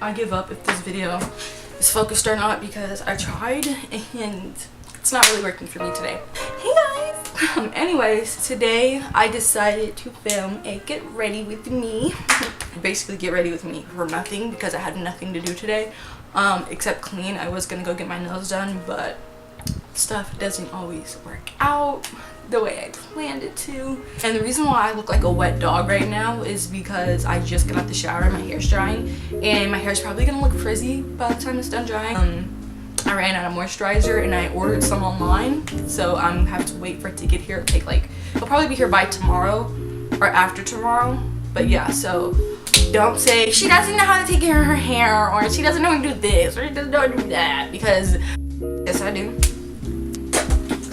I give up if this video is focused or not, because I tried and it's not really working for me today. Hey guys! Anyways, today I decided to film a get ready with me. Basically get ready with me for nothing, because I had nothing to do today except clean. I was gonna go get my nails done, but stuff doesn't always work out the way I planned it to. And the reason why I look like a wet dog right now is because I just got out the shower and my hair's drying, and my hair's probably gonna look frizzy by the time it's done drying. I ran out of moisturizer and I ordered some online, so I'm gonna have to wait for it to get here. It'll take it'll probably be here by tomorrow or after tomorrow. But yeah, so don't say she doesn't know how to take care of her hair, or she doesn't know how to do this, or she doesn't know how to do that, because yes I do.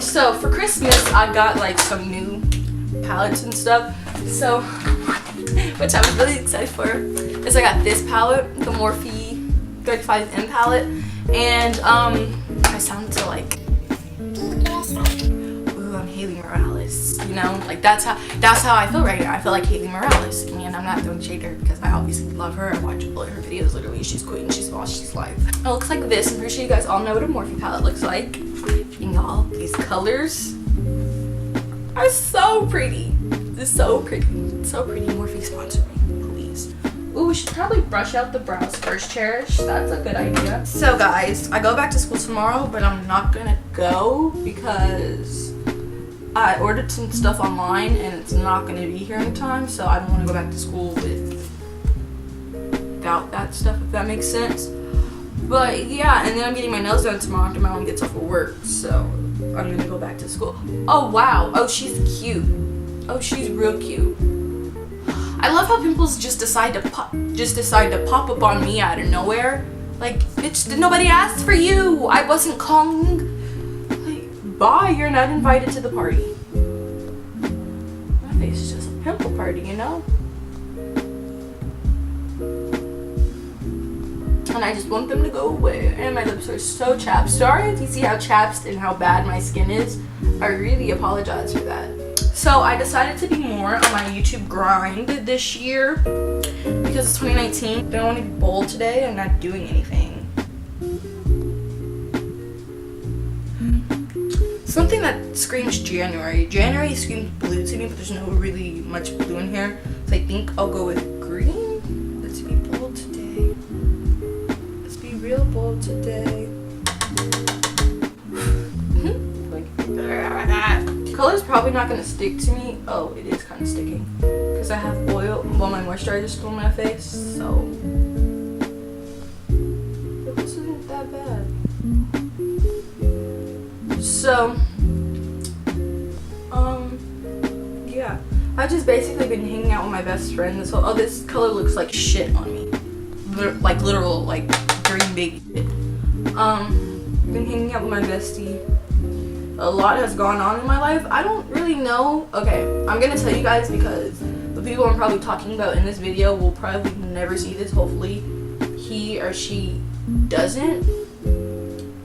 So for Christmas I got like some new palettes and stuff, so which I was really excited for, is I got this palette, the Morphe 35M palette, and I sound so like, ooh, I'm Haley Morales, you know, like that's how I feel right now. I feel like Haley Morales, and I'm not doing shade to her because I obviously love her. I watch all of her videos. Literally, she's queen, she's boss, she's life. It looks like this. I'm pretty sure you guys all know what a Morphe palette looks like. And y'all, these colors are so pretty. It's so pretty. So pretty. Morphe sponsor me, please. Ooh, we should probably brush out the brows first, Cherish. That's a good idea. So guys, I go back to school tomorrow, but I'm not gonna go because I ordered some stuff online and it's not gonna be here in time, so I don't want to go back to school without that stuff, if that makes sense. But yeah, and then I'm getting my nails done tomorrow after my mom gets off of work, so I'm gonna go back to school. Oh wow, oh she's cute. Oh, she's real cute. I love how pimples just decide to pop up on me out of nowhere. Like, bitch, did nobody ask for you? I wasn't calling. Like, bye, you're not invited to the party. My face is just a pimple party, you know? And I just want them to go away. And my lips are so chapped. Sorry if you see how chapped and how bad my skin is. I really apologize for that. So I decided to be more on my YouTube grind this year because it's 2019. I don't want to be bold today. I'm not doing anything. Something that screams January. January screams blue to me, but there's no really much blue in here. So I think I'll go with green. Let's be bold today. Let's be real bold today. Color's probably not gonna stick to me. Oh, it is kind of sticking because I have oil. Well, my moisturizer is still on my face, so but this isn't that bad. So, yeah, I've just basically been hanging out with my best friend. This color looks like shit on me, like literal like green baby shit. Been hanging out with my bestie. A lot has gone on in my life. I don't really know. Okay, I'm gonna tell you guys because the people I'm probably talking about in this video will probably never see this. Hopefully he or she doesn't.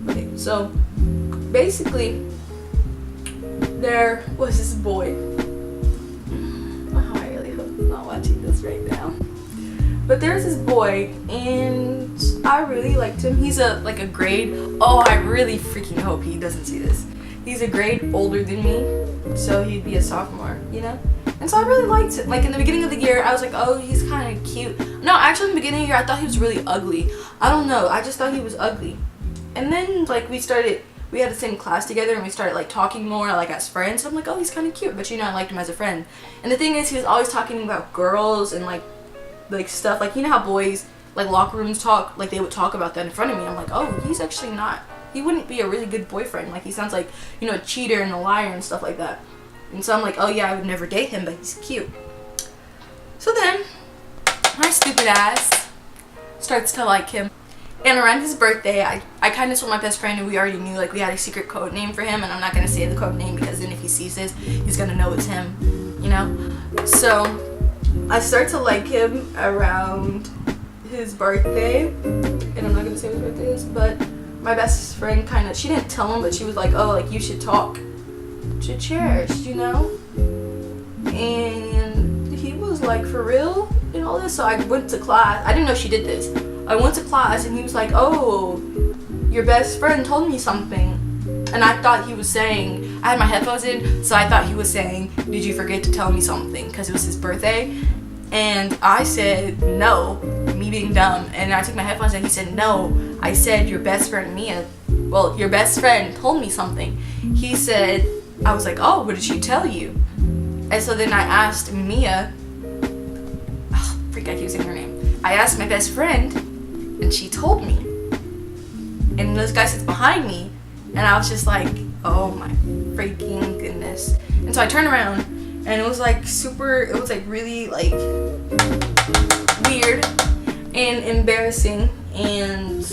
Okay, so basically there was this boy. Oh, I really hope he's not watching this right now. But there's this boy and I really liked him. He's a grade. Oh, I really freaking hope he doesn't see this. He's a grade older than me, so he'd be a sophomore, you know? And so I really liked it. Like in the beginning of the year, I was like, oh, he's kind of cute. No, actually in the beginning of the year, I thought he was really ugly. I don't know, I just thought he was ugly. And then like we had the same class together and we started like talking more like as friends. So I'm like, oh, he's kind of cute, but you know, I liked him as a friend. And the thing is, he was always talking about girls and like stuff, like you know how boys like locker rooms talk, like they would talk about that in front of me. I'm like, oh, he's actually not. He wouldn't be a really good boyfriend. Like, he sounds like, you know, a cheater and a liar and stuff like that. And so I'm like, oh yeah, I would never date him, but he's cute. So then, my stupid ass starts to like him. And around his birthday, I kind of told my best friend, and we already knew, like, we had a secret code name for him, and I'm not going to say the code name because then if he sees this, he's going to know it's him, you know? So, I start to like him around his birthday, and I'm not going to say what his birthday is, but my best friend she didn't tell him, but she was like, oh, like, you should talk to Cherish, you know? And he was like, for real? And all this, so I went to class. I didn't know she did this. I went to class and he was like, oh, your best friend told me something. And I thought he was saying, I had my headphones in, so I thought he was saying, did you forget to tell me something? Because it was his birthday. And I said, no, me being dumb. And I took my headphones and he said, no, I said your best friend Mia, well, your best friend told me something. He said, I was like, oh, what did she tell you? And so then I asked Mia, oh, freak, I keep saying her name. I asked my best friend and she told me. And this guy sits behind me and I was just like, oh my freaking goodness. And so I turned around and it was like it was like really like weird and embarrassing, and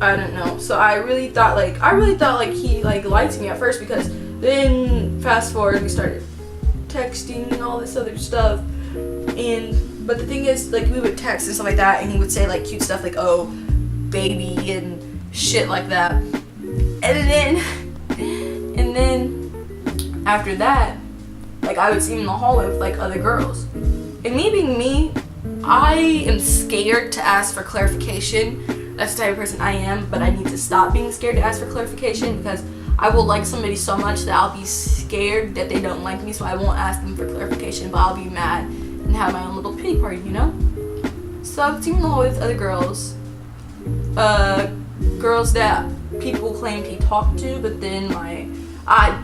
I don't know. So I really thought like he like liked me at first, because then fast forward we started texting and all this other stuff. But the thing is, like, we would text and stuff like that, and he would say like cute stuff like, oh, baby, and shit like that. And then after that, like, I would see him in the hallway with like other girls. And me being me, I am scared to ask for clarification. That's the type of person I am, but I need to stop being scared to ask for clarification, because I will like somebody so much that I'll be scared that they don't like me, so I won't ask them for clarification, but I'll be mad and have my own little pity party, you know? So I would see him in the hallway with other girls. Girls that people claimed he talked to, but then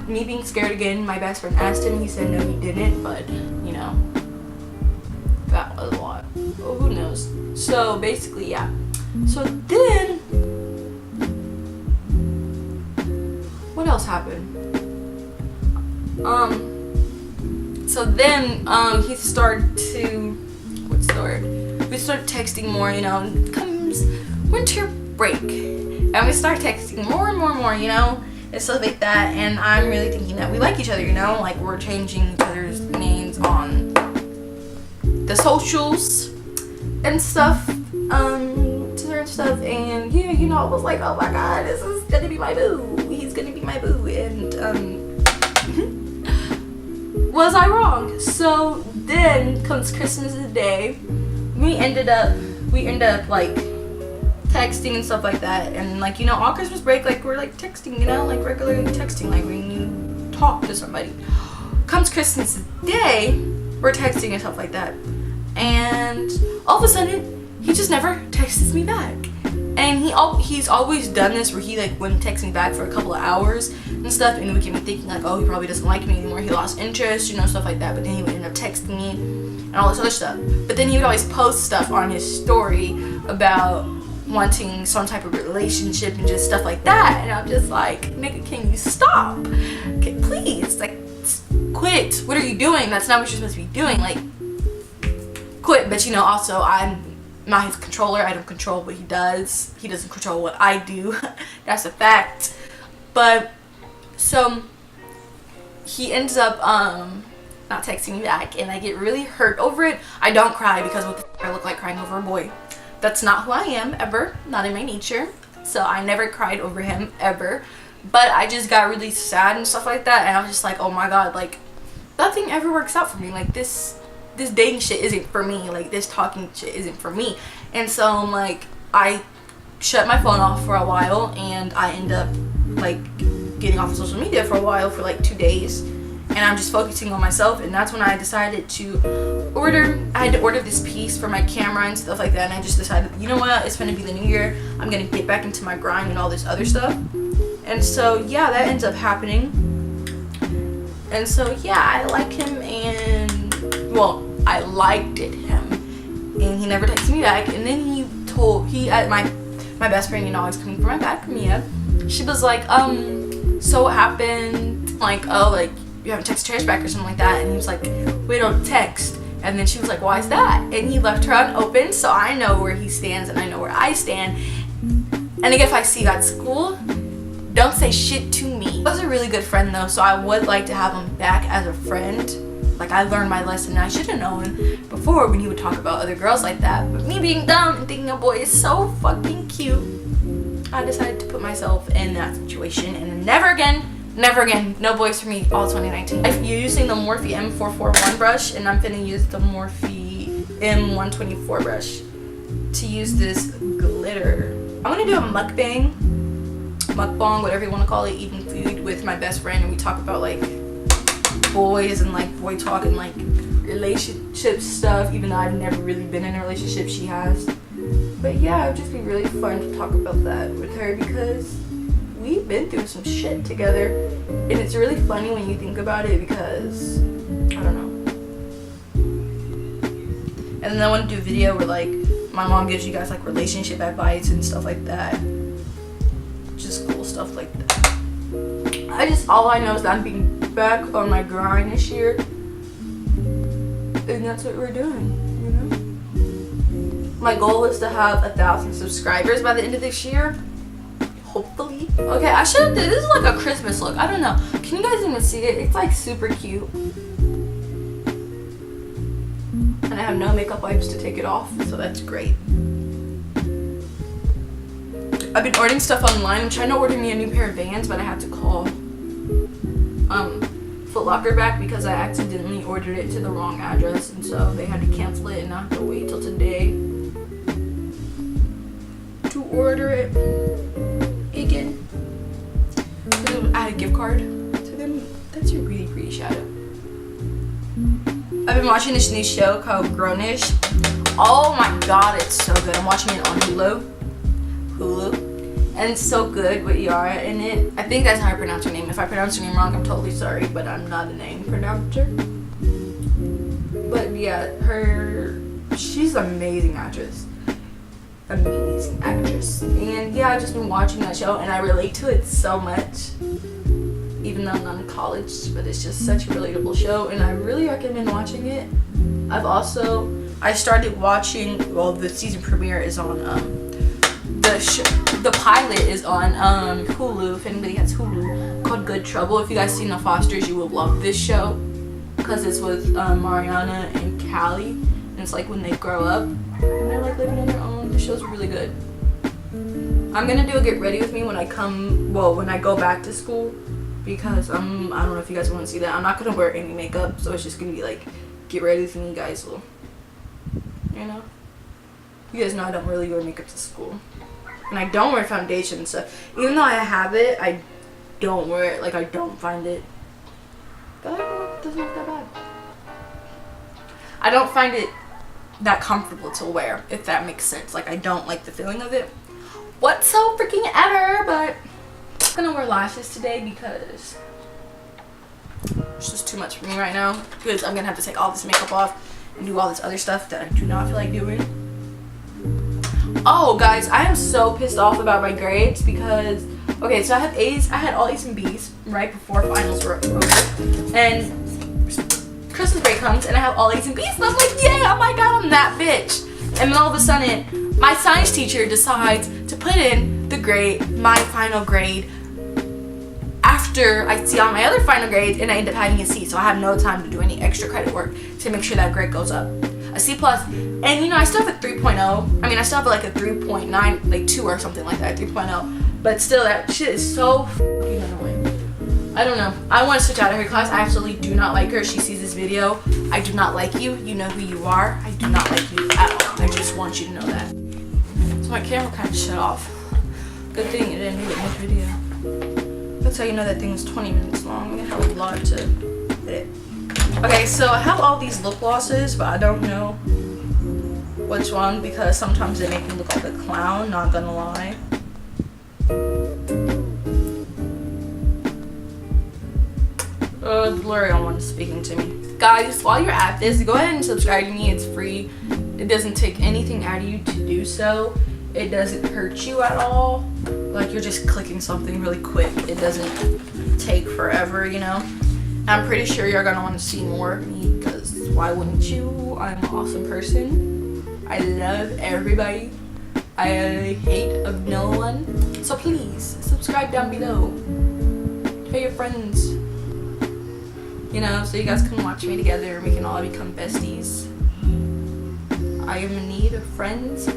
me being scared again, my best friend asked him, he said no he didn't, but you know, that was a lot. Well, who knows? So basically, yeah. So then, what else happened? So then, he started to, we started texting more, you know, and comes winter break. And we start texting more and more and more, you know, and stuff like that. And I'm really thinking that we like each other, you know, like we're changing each other's names on the socials and stuff, to certain stuff. And yeah, you know, I was like, oh my god, this is gonna be my boo. He's gonna be my boo. And was I wrong? So then comes Christmas Day. We ended up like texting and stuff like that, and like, you know, all Christmas break, like, we're like texting, you know, like regularly texting, like when you talk to somebody. Comes Christmas Day, we're texting and stuff like that, and all of a sudden he just never texts me back. And he's always done this where he like wouldn't text me back for a couple of hours and stuff, and we kept thinking like, oh, he probably doesn't like me anymore, he lost interest, you know, stuff like that. But then he would end up texting me and all this other stuff. But then he would always post stuff on his story about wanting some type of relationship and just stuff like that, and I'm just like, nigga, can you stop? Okay, please, like, quit. What are you doing? That's not what you're supposed to be doing. Like, quit. But you know, also, I'm not his controller. I don't control what he does. He doesn't control what I do. That's a fact. But so he ends up not texting me back, and I get really hurt over it. I don't cry, because what the f I look like crying over a boy? That's not who I am, ever. Not in my nature. So I never cried over him, ever. But I just got really sad and stuff like that, and I was just like, oh my god, like, nothing ever works out for me. Like, this dating shit isn't for me. Like, this talking shit isn't for me. And so, like, I shut my phone off for a while, and I end up, like, getting off of social media for a while, for like 2 days. And I'm just focusing on myself, and that's when I decided to I had to order this piece for my camera and stuff like that, and I just decided, you know what, it's gonna be the new year, I'm gonna get back into my grind and all this other stuff. And so yeah, that ends up happening. And so yeah, I like him, and well, I liked him, and he never texted me back. And then my best friend, you know, always coming for my back, Mia, she was like, so what happened? Like, oh, like, you haven't texted Cherish back or something like that. And he was like, we don't text. And then she was like, why is that? And he left her unopened, so I know where he stands and I know where I stand. And again, if I see you at school, don't say shit to me. He was a really good friend though, so I would like to have him back as a friend. Like, I learned my lesson, and I should have known before when he would talk about other girls like that. But me being dumb and thinking a boy is so fucking cute, I decided to put myself in that situation, and never again, no boys for me all 2019. I'm using the Morphe M441 brush, and I'm finna use the Morphe M124 brush. to use this glitter. I'm gonna do a mukbang, whatever you want to call it, eating food with my best friend, and we talk about like boys and like boy talk and like relationship stuff, even though I've never really been in a relationship. She has. But yeah, it would just be really fun to talk about that with her because we've been through some shit together, and it's really funny when you think about it because I don't know. And then I want to do a video where like my mom gives you guys like relationship advice and stuff like that. Just cool stuff like that. All I know is that I'm being back on my grind this year, and that's what we're doing, you know. My goal is to have 1,000 subscribers by the end of this year, hopefully. Okay, I should. This is like a Christmas look. I don't know. Can you guys even see it? It's like super cute. And I have no makeup wipes to take it off, so that's great. I've been ordering stuff online. I'm trying to order me a new pair of Vans, but I had to call Foot Locker back because I accidentally ordered it to the wrong address, and so they had to cancel it, and I have to wait till today to order it again. I had a gift card to them. That's a really pretty shadow. I've been watching this new show called Grownish. Oh my god, it's so good. I'm watching it on Hulu. And it's so good with Yara in it. I think that's how I pronounce her name. If I pronounce her name wrong, I'm totally sorry, but I'm not a name pronouncer. But yeah, she's an amazing actress. Amazing actress. And yeah, I've just been watching that show and I relate to it so much. Even though I'm not in college, but it's just such a relatable show and I really recommend watching it. I started watching, well, the season premiere is on, the pilot is on Hulu, if anybody has Hulu, called Good Trouble. If you guys seen The Fosters, you will love this show because it's with Mariana and Callie, and it's like when they grow up and they're like living on their own. The show's really good. I'm gonna do a get ready with me when I go back to school because I don't know if you guys want to see that. I'm not gonna wear any makeup, so it's just gonna be like get ready with me. You guys will, you know. You guys know I don't really wear makeup to school. And I don't wear foundation and stuff. Even though I have it, I don't wear it. Like, I don't find it. But I don't know, it doesn't look that bad. I don't find it that comfortable to wear, if that makes sense. Like, I don't like the feeling of it whatsoever, but I'm gonna wear lashes today because it's just too much for me right now. Because I'm gonna have to take all this makeup off and do all this other stuff that I do not feel like doing. Oh guys, I am so pissed off about my grades because, okay, so I have A's, I had all A's and B's right before finals were over, and Christmas break comes and I have all A's and B's, and I'm like, yeah, oh my god, I'm that bitch. And then all of a sudden, my science teacher decides to put in my final grade after I see all my other final grades, and I end up having a C, so I have no time to do any extra credit work to make sure that grade goes up. A C+, and you know, I still have a 3.0. I mean, I still have like a 3.9, like 2 or something like that, 3.0. But still, that shit is so fucking annoying. I don't know. I want to switch out of her class. I absolutely do not like her. She sees this video. I do not like you. You know who you are. I do not like you at all. I just want you to know that. So my camera kind of shut off. Good thing it didn't even make video. That's how you know that thing is 20 minutes long. I'm gonna have a lot to edit. Okay, so I have all these lip glosses, but I don't know which one because sometimes they make me look like a clown, not gonna lie. The blurry one is speaking to me. Guys, while you're at this, go ahead and subscribe to me. It's free. It doesn't take anything out of you to do so. It doesn't hurt you at all. Like, you're just clicking something really quick. It doesn't take forever, you know? I'm pretty sure you're gonna want to see more of me because why wouldn't you? I'm an awesome person. I love everybody. I hate of no one. So please subscribe down below. Tell your friends. You know, so you guys can watch me together and we can all become besties. I am in need of friends. I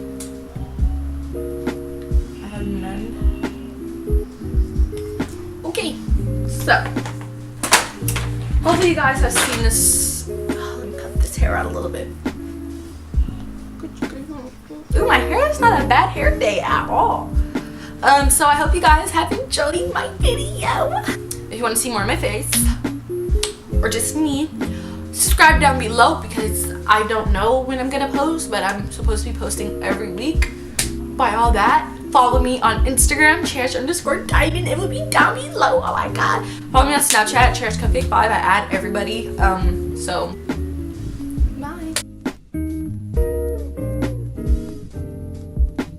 have none. Okay, so hopefully you guys have seen this. Oh, let me cut this hair out a little bit. Ooh, my hair is not a bad hair day at all. So I hope you guys have enjoyed my video. If you want to see more of my face, or just me, subscribe down below because I don't know when I'm gonna post, but I'm supposed to be posting every week. By all that, follow me on Instagram, Cherish_Diamond. It will be down below. Oh my god. Follow me on Snapchat, CherishCupcake5. I add everybody. So